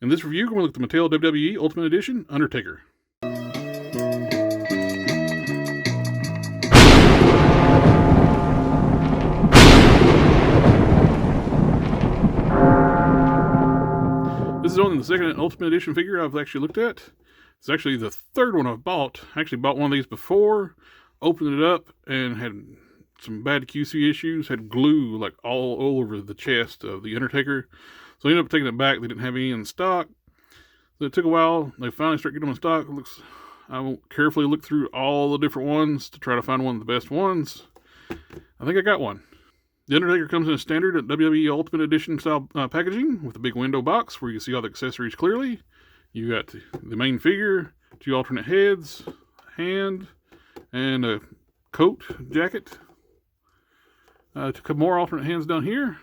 In this review, we're going to look at the Mattel WWE Ultimate Edition Undertaker. This is only the second Ultimate Edition figure I've actually looked at. It's actually the third one I've bought. I actually bought one of these before, opened it up, and had some bad QC issues. Had glue like all over the chest of the Undertaker. So I ended up taking it back. They didn't have any in stock. So it took a while. They finally started getting them in stock. I carefully looked through all the different ones to try to find one of the best ones. I think I got one. The Undertaker comes in a standard WWE Ultimate Edition style packaging with a big window box where you can see all the accessories clearly. You got the main figure, 2 alternate heads, hand, and a coat, jacket. A couple more alternate hands down here.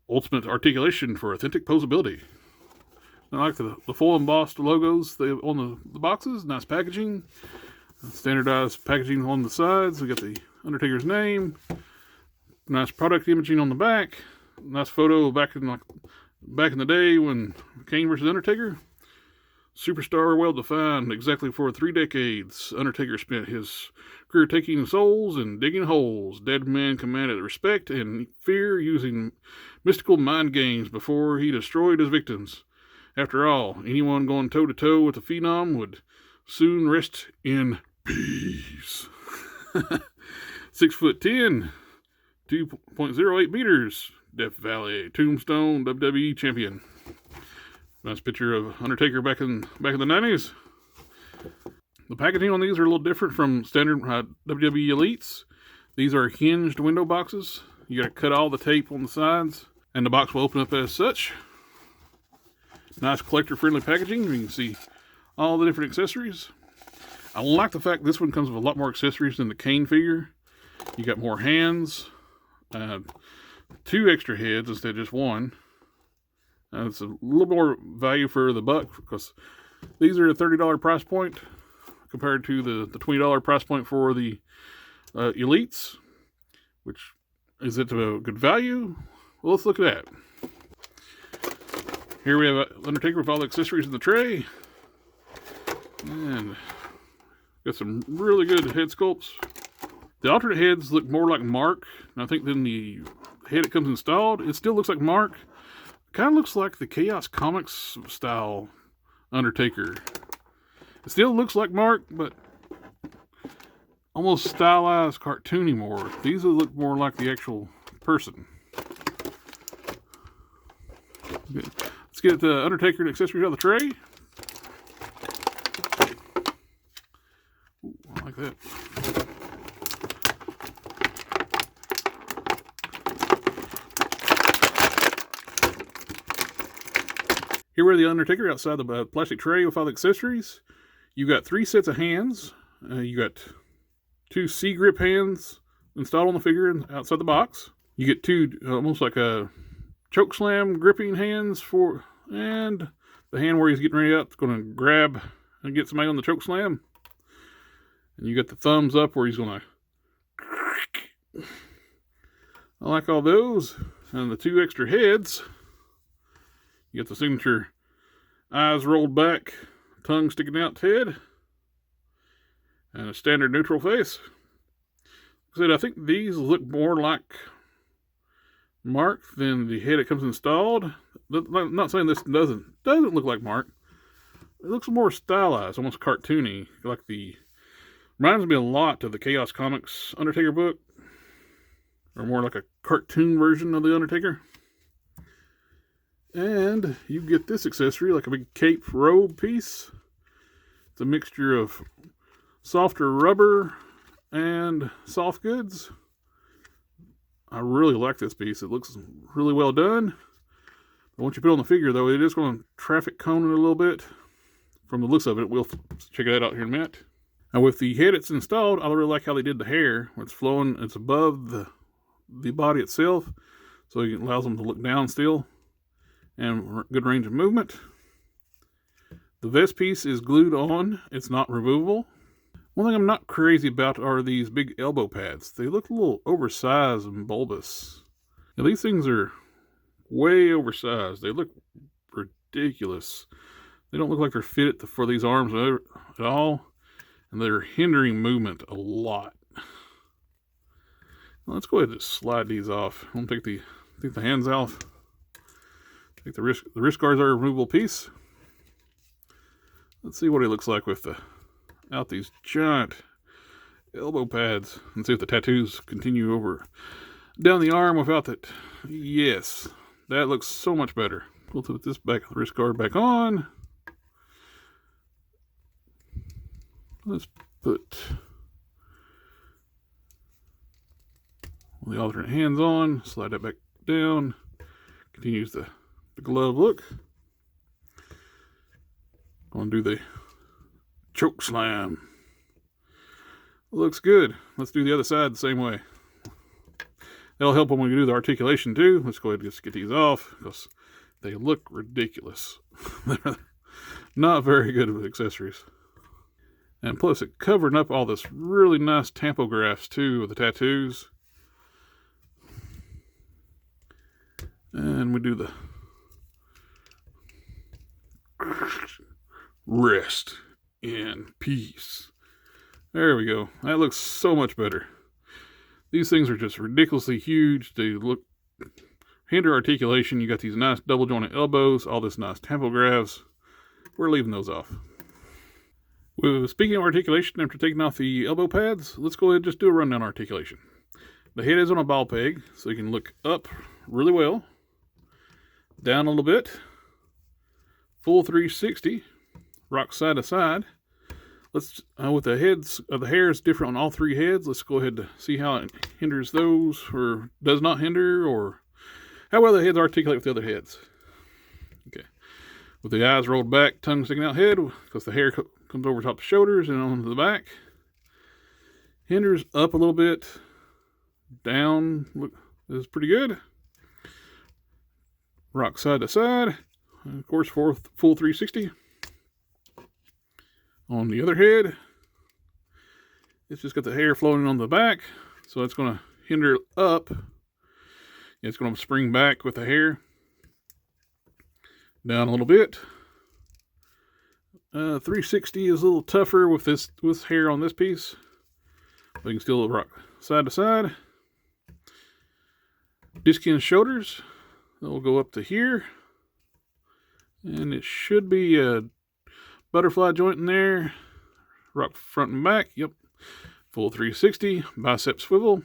Ultimate articulation for authentic posability. I like the full embossed logos on the boxes. Nice packaging. Standardized packaging on the sides. We got the Undertaker's name. Nice product imaging on the back. Nice photo back in the day when Kane versus Undertaker. Superstar, well defined, exactly for 3 decades. Undertaker spent his career taking souls and digging holes. Dead men commanded respect and fear using mystical mind games before he destroyed his victims. After all, anyone going toe-to-toe with the Phenom would soon rest in peace. 6'10", 2.08 meters, Death Valley, Tombstone, WWE champion. Nice picture of Undertaker back in the 90s. The packaging on these are a little different from standard WWE Elites. These are hinged window boxes. You got to cut all the tape on the sides, and the box will open up as such. Nice collector-friendly packaging. You can see all the different accessories. I like the fact this one comes with a lot more accessories than the Kane figure. You got more hands, 2 extra heads instead of just 1. It's a little more value for the buck because these are a $30 price point compared to the $20 price point for the Elites, which is it a good value? Well, let's look at that. Here we have Undertaker with all the accessories in the tray. And got some really good head sculpts. The alternate heads look more like Mark, I think, than the head it comes installed. It still looks like Mark. Kind of looks like the Chaos Comics style Undertaker. It still looks like Mark, but almost stylized, cartoony more. These look more like the actual person. Okay. Let's get the Undertaker and Accessories out of the tray. Ooh, I like that. Here we are the Undertaker outside the plastic tray with all the accessories. You got 3 sets of hands. You got 2 C-grip hands installed on the figure outside the box. You get 2 almost like a choke slam gripping hands and the hand where he's getting ready up is going to grab and get somebody on the choke slam. And you got the thumbs up where he's going to. I like all those. And the 2 extra heads. You get the signature eyes rolled back, tongue sticking out head, and a standard neutral face. Like I said, I think these look more like Mark than the head it comes installed. I'm not saying this doesn't look like Mark. It looks more stylized, almost cartoony. Reminds me a lot of the Chaos Comics Undertaker book, or more like a cartoon version of the Undertaker. And you get this accessory, like a big cape robe piece. It's a mixture of softer rubber and soft goods. I really like this piece. It looks really well done. But once you put it on the figure, though, it is going to traffic cone it a little bit. From the looks of it, we'll check that out here in a minute. Now, with the head it's installed, I really like how they did the hair. It's flowing, it's above the body itself, so it allows them to look down still. And good range of movement. The vest piece is glued on. It's not removable. One thing I'm not crazy about are these big elbow pads. They look a little oversized and bulbous. Now, these things are way oversized. They look ridiculous. They don't look like they're fit for these arms at all, and they're hindering movement a lot. Well, let's go ahead and slide these off. I'm gonna take the hands off. Take the wrist guards are a removable piece. Let's see what he looks like without these giant elbow pads, and see if the tattoos continue over down the arm without that. Yes, that looks so much better. We'll put this wrist guard back on. Let's put the alternate hands on. Slide that back down. Continues the glove look. Going to do the choke slam. Looks good. Let's do the other side the same way. That'll help when we do the articulation too. Let's go ahead and just get these off because they look ridiculous. They're not very good with accessories. And plus it covered up all this really nice tampographs too with the tattoos. And we do the rest in peace. There we go. That looks so much better. These things are just ridiculously huge. They hinder articulation. You got these nice double jointed elbows, all this nice tampographs. We're leaving those off. Well, speaking of articulation, after taking off the elbow pads, let's go ahead and just do a rundown articulation. The head is on a ball peg, so you can look up really well, down a little bit, full 360, rock side to side. Let's, with the heads, the hair is different on all three heads. Let's go ahead to see how it hinders those, or does not hinder, or how well the heads articulate with the other heads. Okay. With the eyes rolled back, tongue sticking out head, because the hair comes over top the shoulders and onto the back. Hinders up a little bit, down, look, this is pretty good. Rock side to side, and of course, full 360. On the other head, it's just got the hair floating on the back, so it's going to hinder up. It's going to spring back with the hair. Down a little bit. 360 is a little tougher with this hair on this piece. But you can still rock side to side. Disc in shoulders. It'll go up to here. And it should be a butterfly joint in there. Rock front and back. Yep. Full 360. Bicep swivel.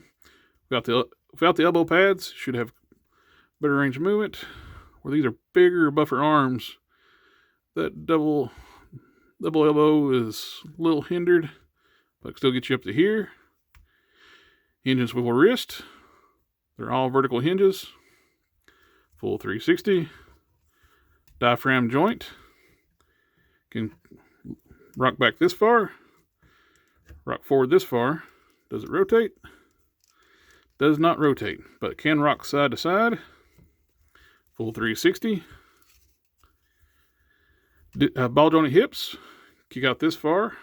Without the elbow pads, should have better range of movement. Where these are bigger, buffer arms, that double elbow is a little hindered, but can still get you up to here. Hinge and swivel wrist. They're all vertical hinges. Full 360. Diaphragm joint. Can rock back this far. Rock forward this far. Does it rotate? Does not rotate, but can rock side to side. Full 360. Ball jointed hips. Kick out this far.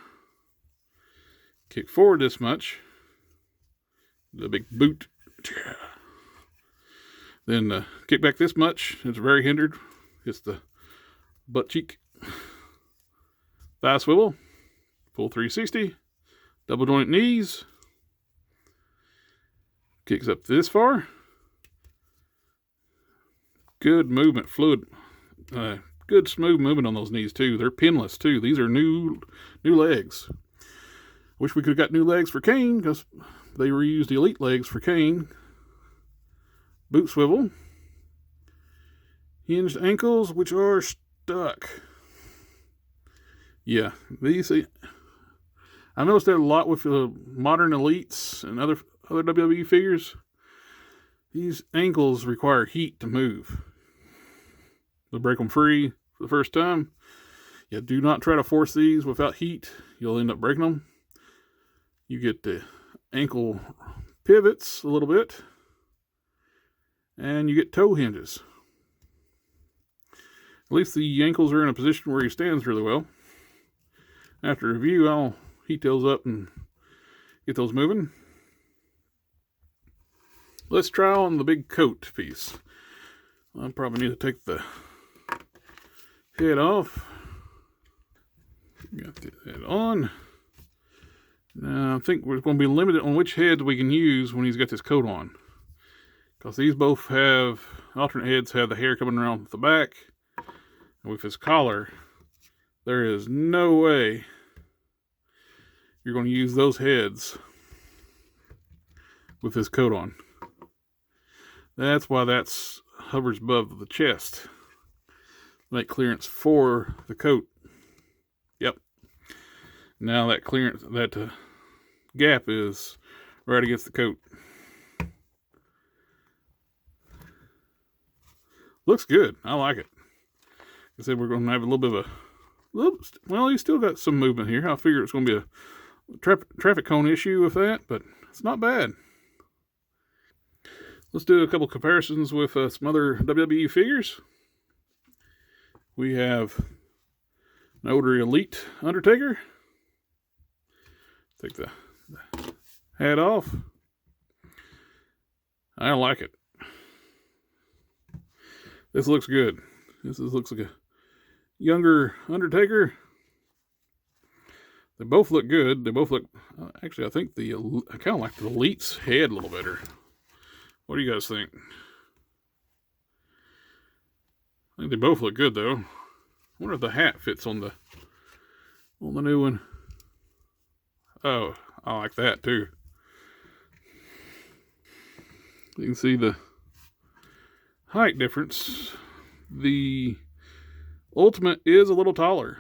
Kick forward this much. The big boot. Then kick back this much. It's very hindered. It's the butt cheek. Thigh swivel. Full 360. Double joint knees. Kicks up this far. Good movement, fluid. Good smooth movement on those knees too. They're pinless too. These are new legs. Wish we could have got new legs for Kane because they reused the Elite legs for Kane. Boot swivel. Hinged ankles, which are stuck. Yeah, these. I noticed that a lot with the modern Elites and other WWE figures. These ankles require heat to move. To break them free for the first time, you do not try to force these without heat. You'll end up breaking them. You get the ankle pivots a little bit, and you get toe hinges. At least the ankles are in a position where he stands really well. After review, I'll heat those up and get those moving. Let's try on the big coat piece. I probably need to take the head off. Got the head on. Now I think we're going to be limited on which heads we can use when he's got this coat on. Because these both have, alternate heads have the hair coming around the back. And with his collar, there is no way you're going to use those heads with his coat on. That's why that's hovers above the chest. Make clearance for the coat. Yep. Now that clearance, that gap is right against the coat. Looks good. I like it. I said we're going to have a little bit of well, he's still got some movement here. I figure it's going to be a traffic cone issue with that, but it's not bad. Let's do a couple comparisons with some other WWE figures. We have an older Elite Undertaker. Take the hat off. I like it. This looks good. This looks like a younger Undertaker. They both look good. They both look... actually, I think I kind of like the Elite's head a little better. What do you guys think? I think they both look good, though. I wonder if the hat fits on the new one. Oh, I like that, too. You can see the height difference. The Ultimate is a little taller.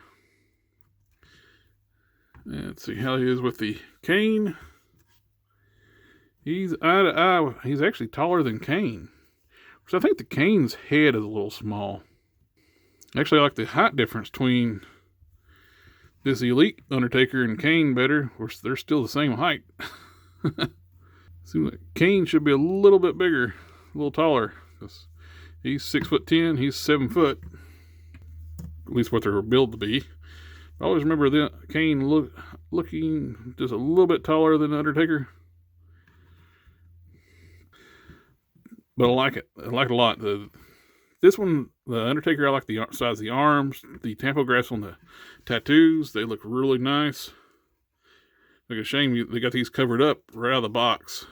And let's see how he is with the Kane. He's eye to eye. He's actually taller than Kane. So I think the Kane's head is a little small. Actually, I like the height difference between this Elite Undertaker and Kane better. Of course, they're still the same height. Seems like Kane should be a little bit bigger, a little taller. He's 6'10", he's 7 foot. At least what they're built to be. I always remember the Kane looking just a little bit taller than the Undertaker. But I like it. I like it a lot. This one, the Undertaker, I like the size of the arms, the tampographs on the tattoos. They look really nice. Like a shame they got these covered up right out of the box.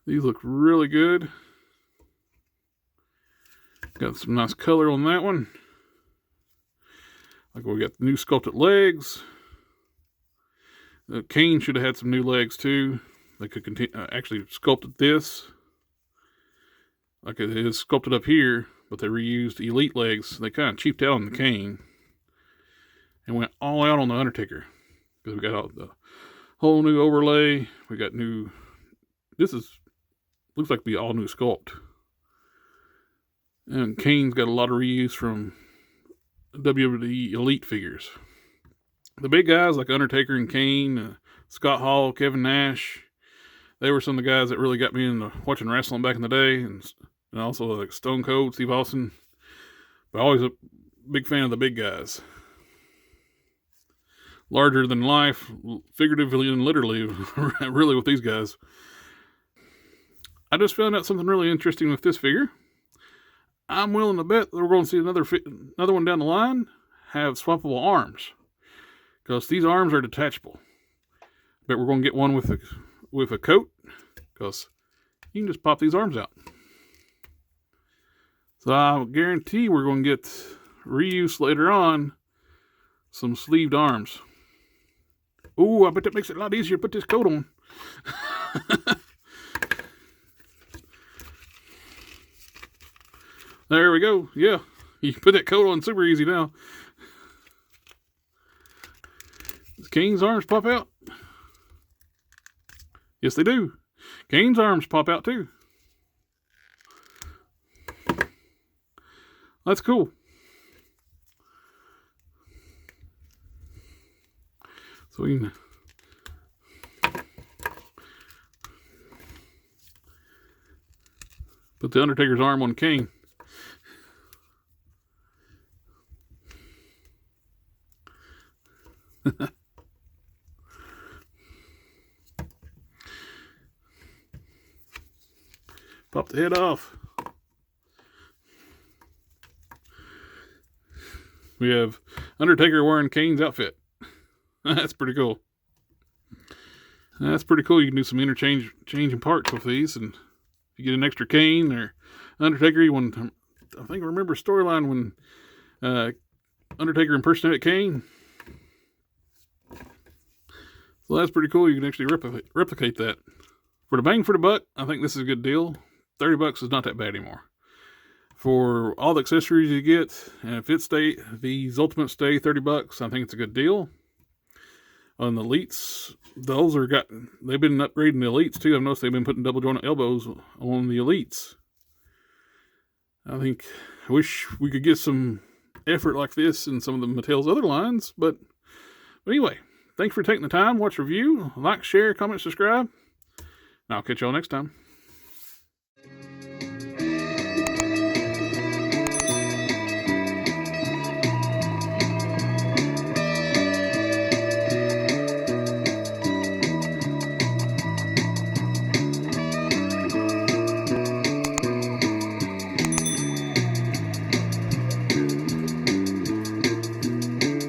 These look really good. Got some nice color on that one. Like we got new sculpted legs. Kane should have had some new legs too. They could actually sculpted this. Like it is sculpted up here, but they reused Elite legs. They kind of cheaped out on the Kane and went all out on the Undertaker. Because we got all the whole new overlay. We got new. Looks like to be all new sculpt. And Kane's got a lot of reuse from WWE Elite figures. The big guys like Undertaker and Kane, Scott Hall, Kevin Nash, they were some of the guys that really got me into watching wrestling back in the day, and also like Stone Cold, Steve Austin. But always a big fan of the big guys. Larger than life, figuratively and literally, really with these guys. I just found out something really interesting with this figure. I'm willing to bet that we're going to see another one down the line have swappable arms, because these arms are detachable. But we're going to get one with a coat, because you can just pop these arms out. So I guarantee we're going to get reuse later on, some sleeved arms. Ooh, I bet that makes it a lot easier to put this coat on. There we go. Yeah, you can put that coat on super easy now. Does Kane's arms pop out? Yes, they do. Kane's arms pop out too. That's cool. So we can put the Undertaker's arm on Kane. Pop the head off. We have Undertaker wearing Kane's outfit. That's pretty cool. That's pretty cool. You can do some changing parts with these, and if you get an extra Kane or Undertaker, you want. I think I remember a storyline when Undertaker impersonated Kane. So that's pretty cool. You can actually replicate that. For the bang for the buck, I think this is a good deal. $30 is not that bad anymore. For all the accessories you get, and if these Ultimates stay $30, I think it's a good deal. On the Elites, they've been upgrading the Elites too. I've noticed they've been putting double jointed elbows on the Elites. I wish we could get some effort like this in some of the Mattel's other lines, but anyway, thanks for taking the time. Watch review, like, share, comment, subscribe, and I'll catch y'all next time.